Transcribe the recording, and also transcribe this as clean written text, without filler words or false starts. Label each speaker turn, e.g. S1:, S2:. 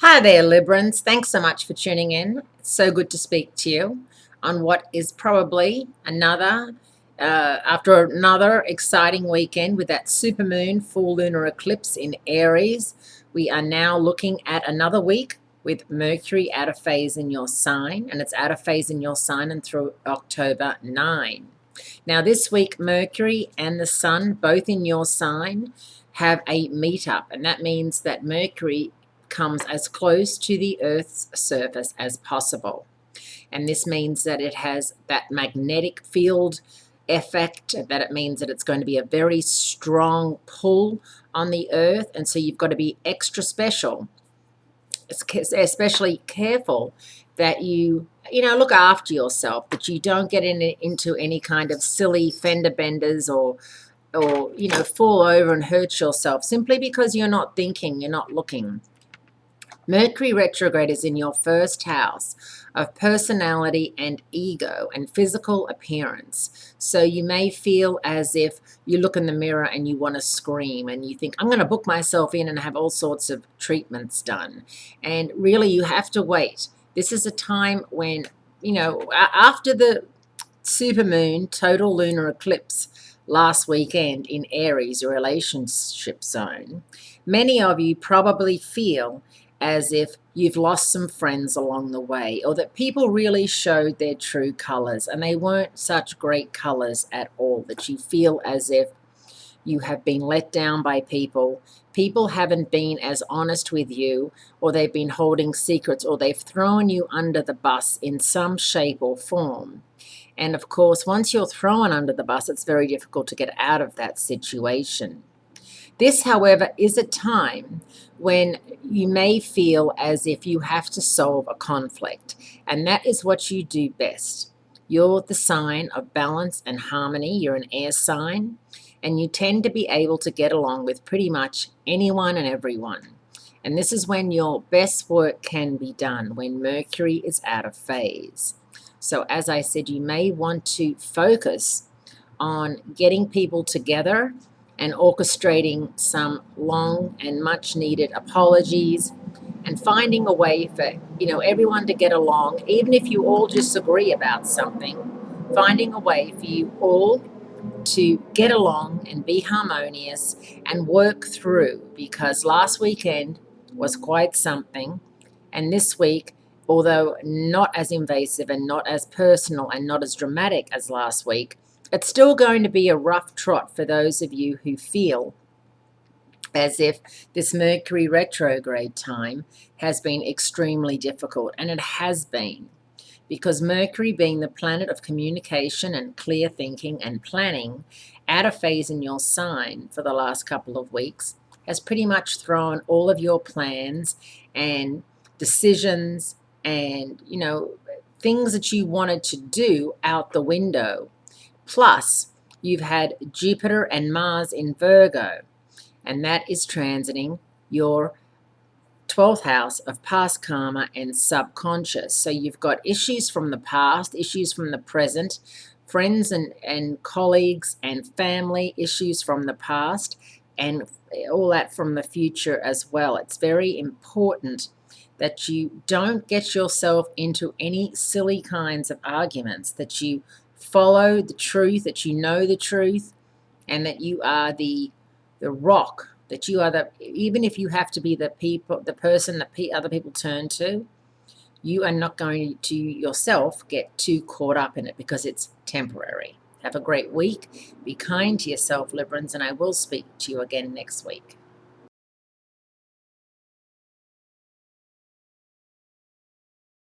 S1: Hi there, Librans. Thanks so much for tuning in. It's so good to speak to you on what is probably after another exciting weekend with that supermoon full lunar eclipse in Aries. We are now looking at another week with Mercury out of phase in your sign, and it's out of phase in your sign and through October 9. Now, this week, Mercury and the Sun, both in your sign, have a meetup, and that means that Mercury comes as close to the Earth's surface as possible. And this means that it has that magnetic field effect, that it means that it's going to be a very strong pull on the Earth. And so you've got to be extra special, especially careful that you look after yourself, that you don't get into any kind of silly fender benders or fall over and hurt yourself simply because you're not thinking, you're not looking. Mercury retrograde is in your first house of personality and ego and physical appearance. So you may feel as if you look in the mirror and you want to scream and you think, I'm going to book myself in and have all sorts of treatments done. And really, you have to wait. This is a time when, after the supermoon total lunar eclipse last weekend in Aries, your relationship zone, many of you probably feel as if you've lost some friends along the way, or that people really showed their true colors and they weren't such great colors at all, that you feel as if you have been let down by people. People haven't been as honest with you, or they've been holding secrets, or they've thrown you under the bus in some shape or form. And of course, once you're thrown under the bus, it's very difficult to get out of that situation. This, however, is a time when you may feel as if you have to solve a conflict, and that is what you do best. You're the sign of balance and harmony. You're an air sign, and you tend to be able to get along with pretty much anyone and everyone. And this is when your best work can be done, when Mercury is out of phase. So as I said, you may want to focus on getting people together and orchestrating some long and much needed apologies and finding a way for everyone to get along, even if you all disagree about something, finding a way for you all to get along and be harmonious and work through, because last weekend was quite something, and this week, although not as invasive and not as personal and not as dramatic as last week, it's still going to be a rough trot for those of you who feel as if this Mercury retrograde time has been extremely difficult, and it has been, because Mercury, being the planet of communication and clear thinking and planning, out of phase in your sign for the last couple of weeks, has pretty much thrown all of your plans and decisions and things that you wanted to do out the window. Plus, you've had Jupiter and Mars in Virgo, and that is transiting your 12th house of past karma and subconscious. So you've got issues from the past, issues from the present, friends and colleagues and family issues from the past, and all that from the future as well. It's very important that you don't get yourself into any silly kinds of arguments, that you follow the truth, that you know the truth, and that you are the rock, that you are even if you have to be the person that other people turn to, you are not going to yourself get too caught up in it, because it's temporary. Have a great week. Be kind to yourself, Librans, and I will speak to you again next week.